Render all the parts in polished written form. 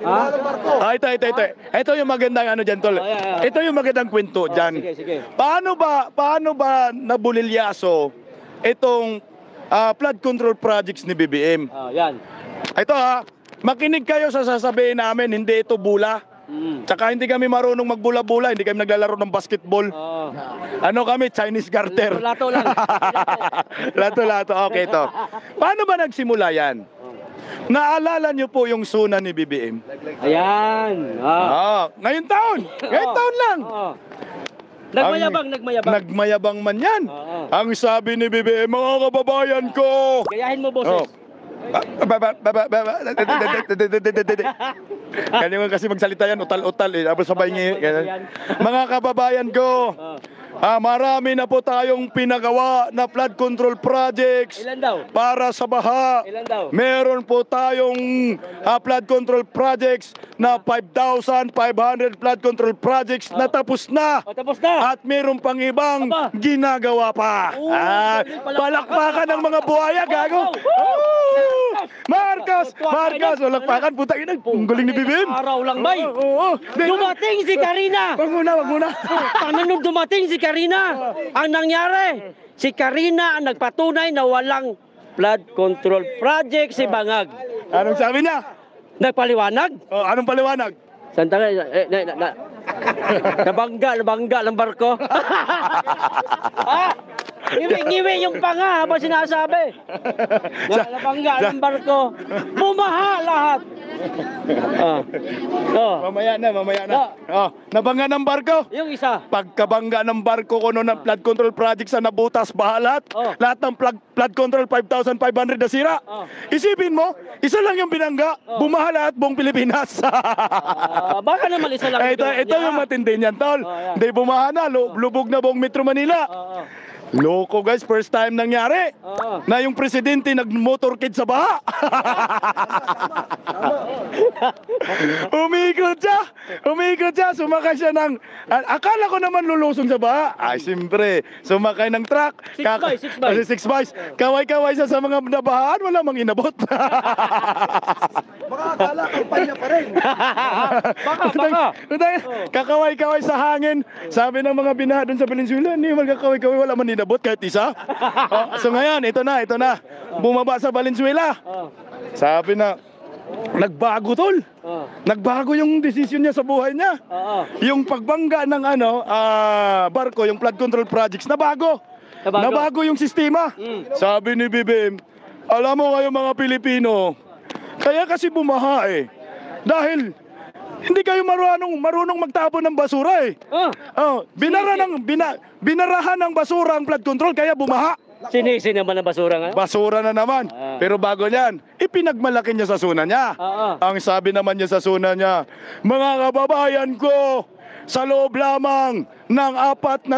Ito. Ito yung magandang ano dyan, tol. Ito yung magandang kwento dyan. Sige. Paano ba nabulilyaso itong flood control projects ni BBM? Yan. Ito makinig kayo sa sasabihin namin, hindi ito bula. Tsaka hindi kami marunong magbula-bula, hindi kami naglalaro ng basketball. Ano kami, Chinese garter. Lato lang. Lato. Okay, ito. Paano ba nagsimula yan? Naalala niyo po yung suna ni BBM? Ayan. Ngayon taon lang. Nagmayabang. Nagmayabang man yan. Ang sabi ni BBM, mga kababayan ko. Gayahin mo, boses. Kanya mo kasi magsalita yan, utal-utal eh. Tapos sabay niya. Mga kababayan ko, marami na po tayong pinagawa na flood control projects. Ilan daw? Para sa baha. Ilan daw? Meron po tayong flood control projects na 5,500 flood control projects na tapos na. Tapos na. At meron pang ibang ginagawa pa. Palakpakan ng mga buhaya, gago. Marcos! Palakpakan, putang ina. Ang galing ni BBM. Araw lang, bay. Dumating si Karina. Wag muna. Nung dumating si Karina, ang nangyari, si Karina ang nagpatunay na walang flood control project si Bangag. Anong sabi niya? Nagpaliwanag? Anong paliwanag? Sandali, nabangga ng barko. Ngiwi yung panga habang sinasabi. Nabangga ng barko. Bumaha lahat. Mamaya na. Nabangga ng barko. Yung isa. Pagkabangga ng barko ko noon ng flood control project sa nabutas, bahalat. Lahat ng flood control 5,500 na sira. Isipin mo, isa lang yung binangga, bumaha lahat buong Pilipinas. Baka naman isa lang. Ito yung matindi niyan, tol. Hindi bumaha na, lubog na buong Metro Manila. Loko guys, first time nangyari na yung presidente nag-motorcade sa baha. Umikot siya, sumakay siya ng, akala ko naman lulusong sa baha. Siyempre, sumakay ng truck. 6x. Kaway-kaway siya sa mga nabahaan, wala mang inabot. Baka akala, kampanya pa rin. Baka. Kakaway-kaway sa hangin. Sabi ng mga binaha doon sa Valenzuela, hindi magkakaway-kaway, wala man inabot kahit isa. So ngayon, ito na. Bumaba sa Valenzuela. Sabi na, nagbago tol. Nagbago yung desisyon niya sa buhay niya. Yung pagbangga ng barko, yung flood control projects, nabago yung sistema. Sabi ni BBM, alam mo kayo mga Pilipino, kaya kasi bumaha dahil hindi kayo marunong magtapon ng basura binarahan ng basura ang flood control kaya bumaha. Sinisi naman ang basura nga. Basura na naman. Pero bago niyan, ipinagmalaki niya sa suna niya. Ang sabi naman niya sa suna niya, mga kababayan ko, sa loob lamang ng 4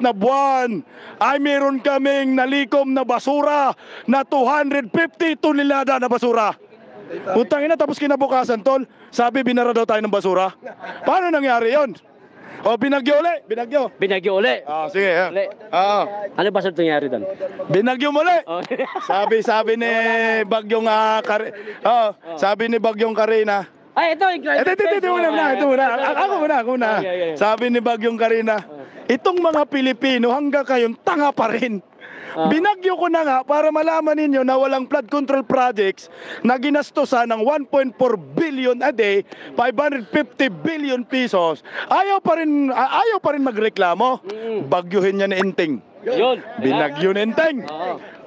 na buwan, ay meron kaming nalikom na basura na 250 tonelada na basura. Putang ina, tapos kinabukasan tol, sabi binara daw tayo ng basura. Paano nangyari yon? Binagyo uli. Sige. Ano ba sa nangyari doon? Binagyo muli. Sabi ni Bagyong Karina. Ito muna. Ako muna. Sabi ni Bagyong Karina, itong mga Pilipino hanggang kayong tanga pa rin. Binagyo ko na nga para malaman ninyo na walang flood control projects na ginastosan ng 1.4 billion a day, 550 billion pesos. Ayaw pa rin magreklamo. Bagyuhin niya ni Enteng. Binagyo ni Enteng.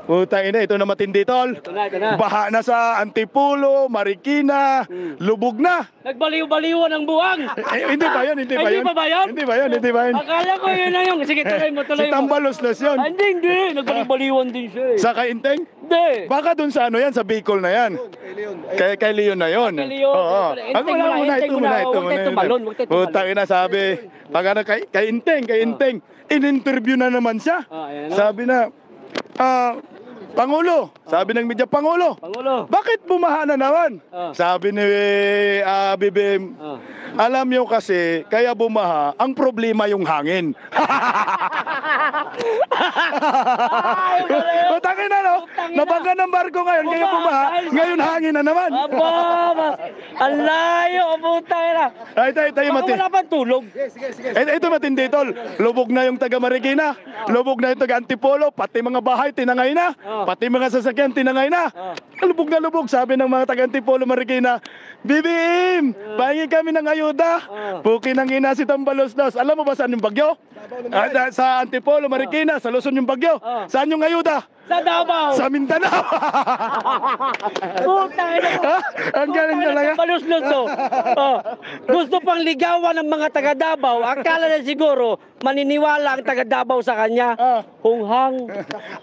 Putang ina, ito na matindi tol. Ito na. Baha na sa Antipulo, Marikina, lubog na. Nagbaliw-baliwan ang buwang. Hindi ba yun? Hindi ba yun? Akala ko yun na yun. Sige, tuloy mo. Si Tambaloslos yun. Hindi. Nagbaliw-baliwan din siya. Sa kay Inteng? Hindi. Baka dun sa sa Bicol na yan. Kay Leon na yun. Ito muna. Putang ina, sabi. Pag kay Inteng, in-interview na naman siya. Sabi na, Pangulo, sabi ng media, Pangulo, bakit bumaha na naman? Sabi ni BBM, alam nyo kasi, kaya bumaha, ang problema yung hangin. Matangin na, no? Nabangga ng barko ngayon, kaya pumaha. Ngayon hangin na naman. Aba, ang layo, putang ina. Ay, tayo, Baka mati. wala pang tulog. Ito matindi, tol. Lubog na yung taga Marikina. Lubog na yung taga Antipolo. Pati mga bahay, tinangay na. Pati mga sasakyan, tinangay na. Lubog na lubog. Sabi ng mga taga Antipolo, Marikina, BBM, pahingi kami ng ayuda. Puki ng ina si Tambaloslos. Alam mo ba saan yung bagyo? Sa Antipolo, Marikina. Sa Luzon yung bagyo. Saan yung ayuda? Sa Davao. Sa Mindanao. Putang ina. Ang galing talaga. Baluslos to. Gusto pang ligawan ng mga taga Davao. Akala na siguro maniniwala ang taga Davao sa kanya. Hunghang.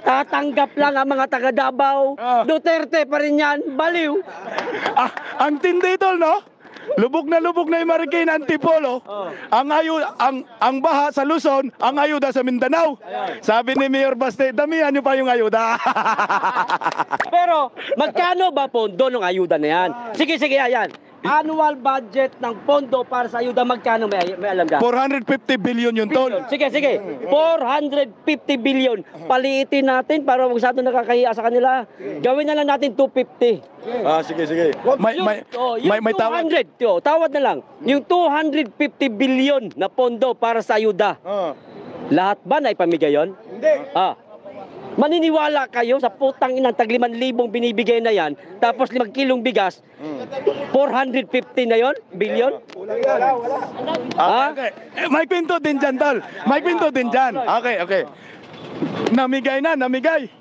Tatanggap lang ang mga taga Davao. Duterte pa rin yan. Baliw. Ang tindi, tol, no? Lubog na yung Marikina, Antipolo. Ang baha sa Luzon, ang ayuda sa Mindanao. Sabi ni Mayor Baste, damihan niyo pa yung ayuda. Pero magkano ba pondo ng ayuda na yan? Sige, ayan. Annual budget ng pondo para sa ayuda, magkano may alam ka? 450 billion yun, tol. Sige. 450 billion. Paliitin natin para masyado nakakahiya sa kanila. Gawin na lang natin 250. Sige. May tawad. 200, tawad na lang. Yung 250 billion na pondo para sa ayuda. Lahat ba na ipamigay yun? Hindi. Maniniwala kayo sa putang inang tag 5,000 binibigay na yan, tapos 5 kilong bigas, 450 na yon billion? Okay. May pinto din dyan, tol. May pinto din dyan. Okay. Namigay na. Namigay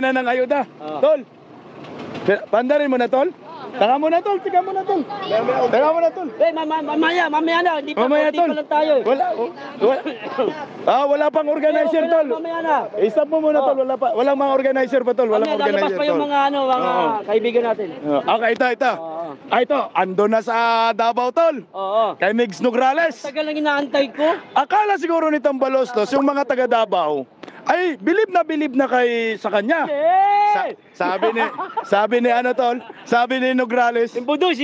na ng ayuda. Tol. Pandarin mo na, tol. Taka mo na, tol. Teka mo na, tol. Mamaya na. Hindi pa lang tayo. Wala pang organizer, tol. Mamaya na. I-stop mo muna, tol. Walang mga organizer pa, tol. Walang Mamaya, lalabas organizer, pa yung tol. mga kaibigan natin. Okay, ito. Ito, ando na sa Davao, tol. Oo. Kay Migs Nograles. Tagal lang inaantay ko. Akala siguro ni Tambaloslos, yung mga taga Davao, ay bilib na sa kanya. Sabi ni ano, tol? Sabi ni Nograles. Si Budoy.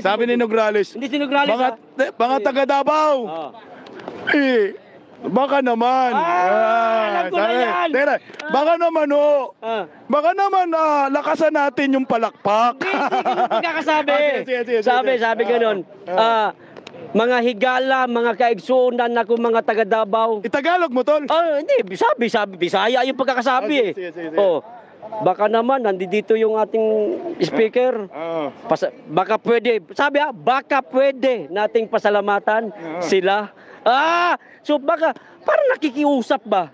Sabi ni Nograles. Hindi si Nograles, Mga taga Davao. Baka naman. alam ko na yan. Teka, baka naman, Baka naman, lakasan natin yung palakpak. Hindi pagkakasabi. Sige. Sabi ganun. Mga higala, mga kaigsunan na kung mga taga Davao. Itagalog mo, tol. Hindi, sabi, Bisaya yung pagkakasabi Sige. Baka naman, nandito yung ating speaker. Baka pwede, baka pwede nating pasalamatan sila. So baka, parang nakikiusap ba?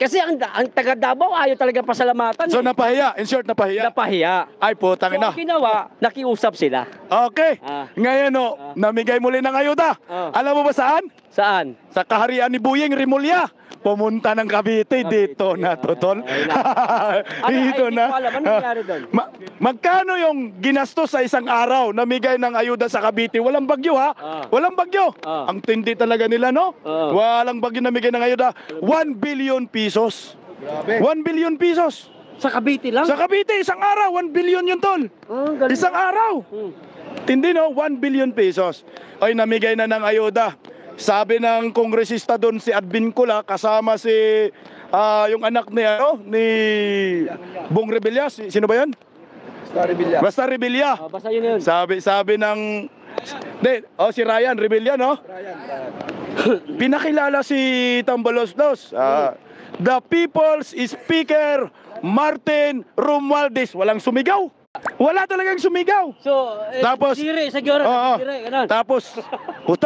Kasi ang taga Davao ayaw talaga pasalamatan. So napahiya, in short napahiya. Ay putang So ina. ang ginawa, nakiusap sila. Okay. Ngayon namigay muli ng ayuda. Alam mo ba saan? Saan? Sa kaharian ni Buying Rimulya. Pumunta ng Cavite, dito na to, tol. Dito na. Ano nangyari doon? Magkano yung ginastos sa isang araw namigay ng ayuda sa Cavite? Walang bagyo, ha? Walang bagyo. Ang tindi talaga nila, no? Walang bagyo namigay ng ayuda. 1 billion pesos. 1 billion pesos. Sa Cavite lang? Sa Cavite, isang araw, 1 billion yun, tol. Isang araw. Tindi, no? 1 billion pesos. Ay, namigay na ng ayuda. Sabi ng kongresista doon, si Advin Cula, kasama si yung anak ni Bong Revilla. Sino ba yun? Basta Revilla. Basta yun. Sabi ng si Ryan Revilla, no? Pinakilala si Tambaloslos. The People's Speaker Martin Romualdez. Walang sumigaw. Wala talagang sumigaw. So, tapos, tapos,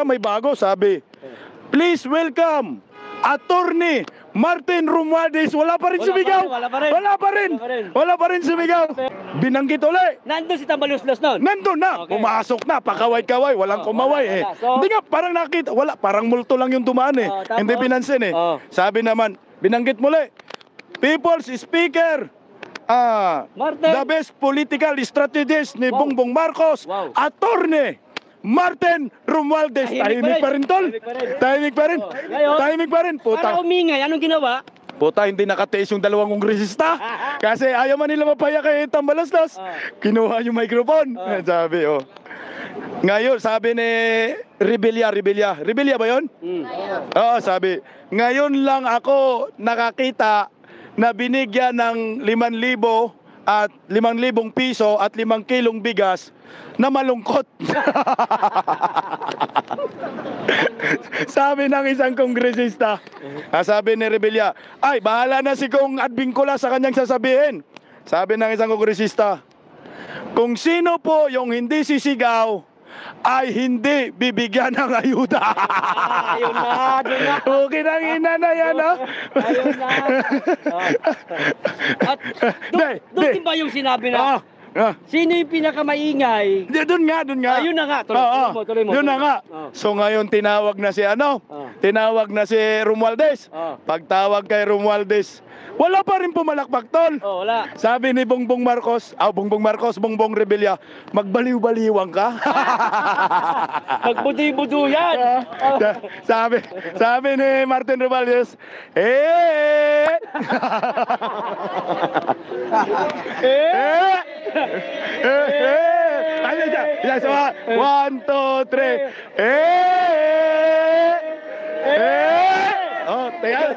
may bago, sabi, please welcome, Attorney Martin Romualdez. Wala pa rin sumigaw. Wala pa rin sumigaw. Binanggit ulit. Nandun si Tambaloslos noon? Nandun na. Okay. Pumasok na. Pakaway-kaway. Walang kumaway. Hindi nga, parang nakita. Parang multo lang yung dumaan Hindi pinansin Sabi naman, binanggit muli, People's Speaker, the best political strategist ni Bongbong Marcos, Attorney Martin Romualdez. Tahimik pa rin, tol. Tahimik pa rin. Tahimik pa rin. Para umingay, anong ginawa? Puta, hindi nakatiis yung dalawang kongresista. Kasi ayaw man nila mapaya kay Tambalaslas. Kinuha yung microphone. Sabi, oh. Ngayon, sabi ni Rebilla ba yun? Oo, sabi, ngayon lang ako nakakita na binigyan ng 5,000 at 5,000 piso at 5 kilong bigas na malungkot. Sabi ng isang kongresista, sabi ni Rebilla, ay bahala na si Kong Advincula sa kanyang sasabihin. Sabi ng isang kongresista, kung sino po yung hindi sisigaw ay hindi bibigyan ng ayuda. Ayun na, doon na. Okay na ina na yan, ha? Ayun na. At doon din ba yung sinabi na, sino yung pinakamaingay? Doon nga. Ayun na nga, tuloy mo. Doon na nga. So ngayon tinawag na si tinawag na si Romualdez. Pagtawag kay Romualdez, wala pa rin pumalakpak, tol. Wala. Sabi ni Bongbong Rebilla, magbaliw-baliwang ka. Magbudu-budu yan. Sabi ni Martin Romualdez, Ayan, 1, 2, 3.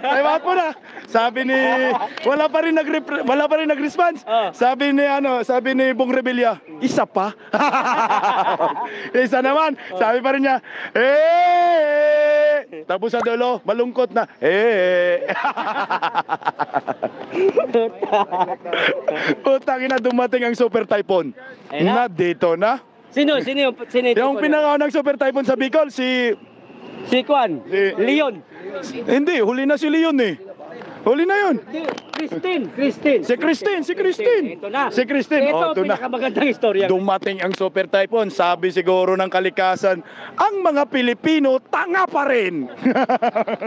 Time out mo na. Sabi ni wala pa rin nag-response. Sabi ni Bong Rebilla, isa pa. Isa naman. Sabi pa rin niya, tapos sa dulo, malungkot na. Utang ina, dumating ang super typhoon. Na dito na. Sino Yung pinakaunang super typhoon sa Bicol, si Kwan, Leon. Hindi, huli na si Leon eh. Huli na yun. Christine. Si Christine. Ito na. Si Christine. Ito ang pinakamagandang istorya. Dumating ang super typhoon. Sabi siguro ng kalikasan, ang mga Pilipino, tanga pa rin.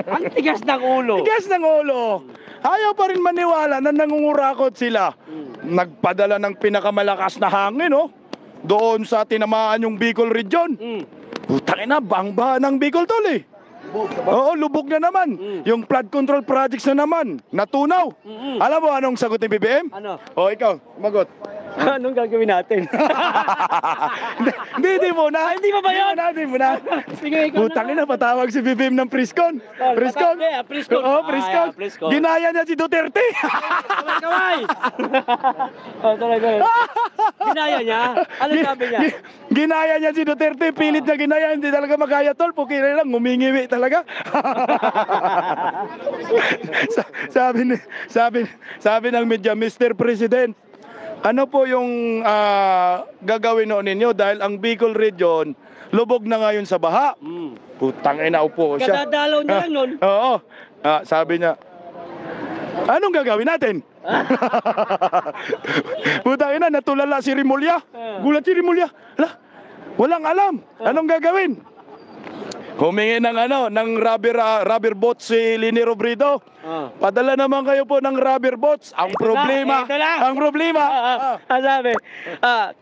Ang tigas ng ulo. Ayaw pa rin maniwala na nangungurakot sila. Nagpadala ng pinakamalakas na hangin, doon sa tinamaan yung Bicol region. Putang ina, bangba ng Bicol, tol eh. Oo, lubog na naman. Yung flood control projects na naman, natunaw. Alam mo anong sagot ni BBM? Ano? Ikaw, magot. Anong gagawin natin? Hindi muna. Hindi pa ba yun? Hindi muna. Sige, ikaw Putang ina, patawag si BBM ng Priskon. Priskon. Oo, Priskon. Ginaya niya si Duterte. Kaway. Talaga. Ginaya niya? Ano sabi niya? Ginaya niya si Duterte, pilit na ginaya, hindi talaga magaya, tol. Pukira lang, ngumingiwi talaga. sabi ng media, Mr. President, ano po yung gagawin noon ninyo dahil ang Bicol region lubog na ngayon sa baha. Putang ina, upo siya. Kadadalaw niya lang nun. Oo. Sabi niya, anong gagawin natin? Putang ina, natulala si Rimulya. Gulat si Rimulya. Walang alam. Anong gagawin? Humingi ng rubber boats si Lini Robredo. Padala naman kayo po ng rubber boats. Ang problema. Ang sabi,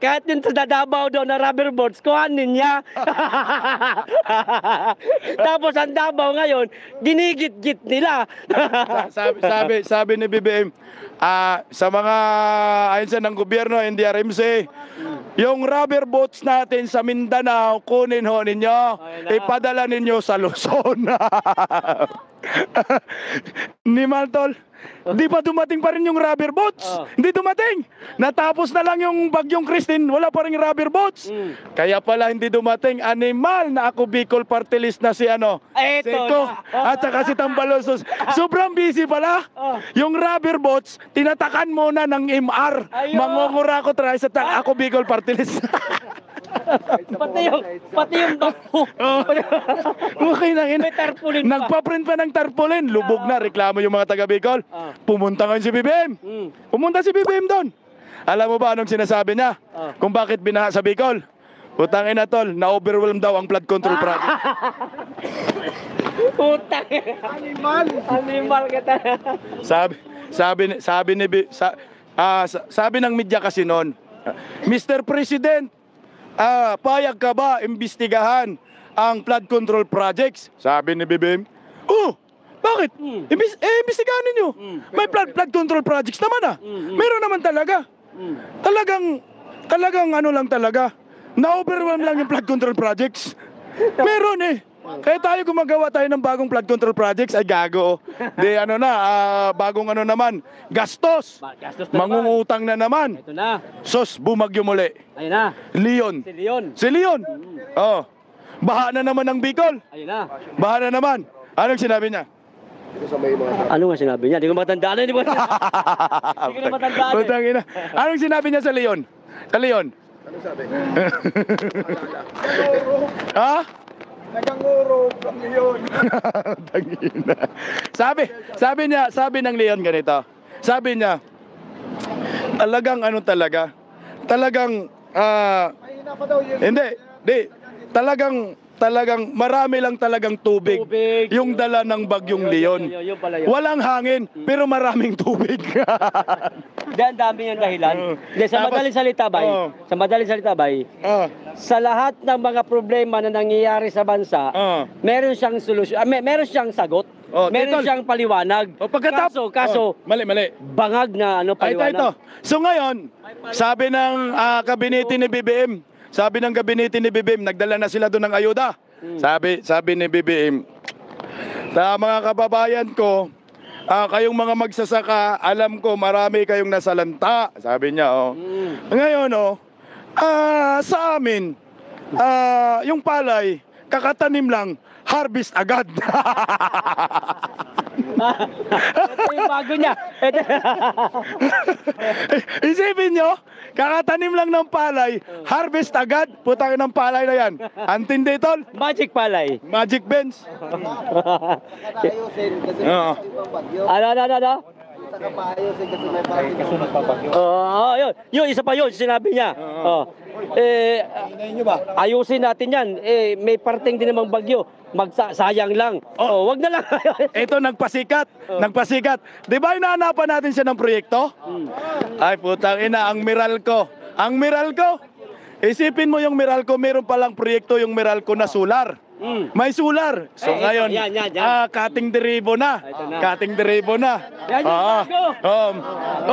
kahit yung sa Davao doon na rubber boats, kuhanin niya. Tapos ang Davao ngayon, ginigit-git nila. sabi ni BBM, sa mga ahensiya ng gobyerno, NDRMC, yung rubber boats natin sa Mindanao, kunin ho ninyo, ipadala ninyo sa Luzon. Ni Maltol, di pa dumating pa rin yung rubber boats. Hindi dumating. Natapos na lang yung bagyong Christine, wala pa rin rubber boats. Kaya pala hindi dumating. Animal na ako Bicol party list na si Seco, at saka si Tambalosos. Sobrang busy pala. Yung rubber boats, tinatakan muna ng MR. Mangungurakot rin sa ako Bicol party list. Pati yung bako. Okay na ina. May tarpaulin pa. Nagpa-print pa ng tarpaulin. Lubog na, reklamo yung mga taga Bicol. Pumunta ngayon si BBM. Pumunta si BBM doon. Alam mo ba anong sinasabi niya? Kung bakit binaha sa Bicol? Putang ina, tol, na-overwhelm daw ang flood control project. Putang. Animal kita. Sabi ng media kasi noon, Mr. President, payag ka ba imbestigahan ang flood control projects? Sabi ni BBM, Bakit? Imbestigahan ninyo. May flood control projects naman ah. Meron naman talaga. Talagang ano lang talaga. Na-overwhelm lang yung flood control projects. Meron eh. Kaya tayo gumagawa tayo ng bagong flood control projects, ay gago. Di ano na, bagong ano naman, gastos. Gastos na Mangungutang na naman. Ito na. Sos, bumagyo muli. Ayun na. Leon. Si Leon. Si Leon. Oh. Baha na naman ng Bicol. Ayun na. Baha na naman. Anong sinabi niya? Ano nga sinabi niya? Hindi ko matandaan. Hindi ko na matandaan. Putang ina. Anong sinabi niya sa Leon? Sa Leon? Ano sabi? Ha? Naganguro ang Leon. Tangina. Sabi ng Leon ganito. Sabi niya, talagang ano talaga? Talagang Mahina pa daw yun. hindi. Talagang marami lang talagang tubig. Yung dala ng bagyong Leon. Yun pala yun. Walang hangin, pero maraming tubig. Ang dami yung dahilan. Hindi, sa madaling salita ba? Sa madaling salita ba? Sa lahat ng mga problema na nangyayari sa bansa, meron siyang solusyon, meron siyang sagot, meron siyang paliwanag. Kaso, mali. bangag na ano paliwanag. Ito. So ngayon, sabi ng kabinete ni BBM, nagdala na sila doon ng ayuda. Sabi ni BBM, sa mga kababayan ko, kayong mga magsasaka, alam ko marami kayong nasalanta. Sabi niya, Ngayon, sa amin, yung palay, kakatanim lang, harvest agad. Ito yung bago niya. Isipin nyo, kakatanim lang ng palay, harvest agad, putang ng palay na yan. Antindi tol. Magic palay. Magic Benz. Ayusin kasi Oo. ibang bagyo. Ano? Saka paayusin kasi may bagyo. Yun, isa pa yun, sinabi niya. Hinayin nyo ba? Ayusin natin yan. May parting din namang bagyo. Sayang lang. Wag na lang. Ito nagpasikat. Di ba inaanapan natin siya ng proyekto? Ay putang ina, ang Meralco. Isipin mo yung Meralco, meron palang proyekto yung Meralco na solar. May solar. So ngayon, yan. cutting the ribbon na. Yan yung bago.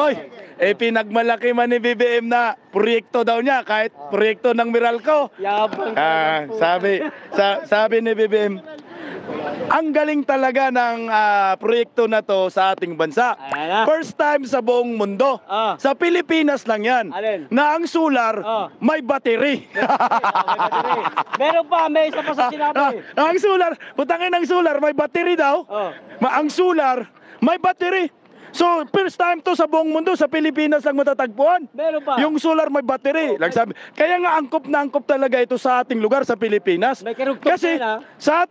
Oy, pinagmalaki man ni BBM na proyekto daw niya, kahit proyekto ng Meralco. Yabang. Sabi ni BBM, ang galing talaga ng proyekto na to sa ating bansa. First time sa buong mundo. Sa Pilipinas lang yan. Alin? Na ang solar may battery. Meron pa, may isa pa sa sinabi. Ang solar, putangin ng solar, may battery daw. Ang solar, may battery. So, first time to sa buong mundo, sa Pilipinas lang matatagpuan. Meron pa. Yung solar may battery. Nagsabi, kaya nga angkop na angkop talaga ito sa ating lugar, sa Pilipinas. May kirugtog Kasi na, sa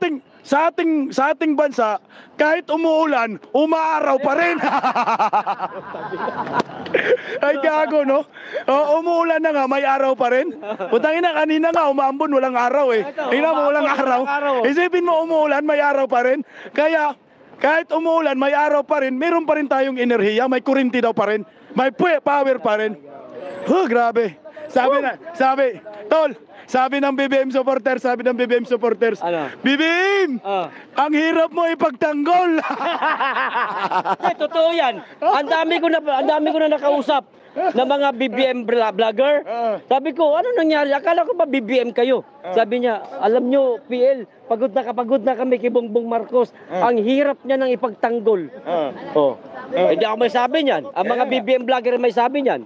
ating bansa, kahit umuulan, umaaraw pa rin. Ay gago, no? Umuulan na nga, may araw pa rin. Putangin na, kanina nga, umambon, walang araw eh. Tingnan mo, walang araw. Isipin mo, umuulan, may araw pa rin. Kaya, kahit umuulan, may araw pa rin, meron pa rin tayong enerhiya, may kurinti daw pa rin, may power pa rin. Grabe. Sabi ng BBM supporters, Ano? BBM, ang hirap mo ipagtanggol. Totoo yan. Ang dami ko na nakausap na mga BBM vlogger. Sabi ko, ano nangyari? Akala ko ba BBM kayo? Sabi niya, alam nyo, PL, pagod na kami kay Bongbong Marcos. Ang hirap niya nang ipagtanggol. Hindi ako may sabi niyan. Ang mga BBM vlogger may sabi niyan.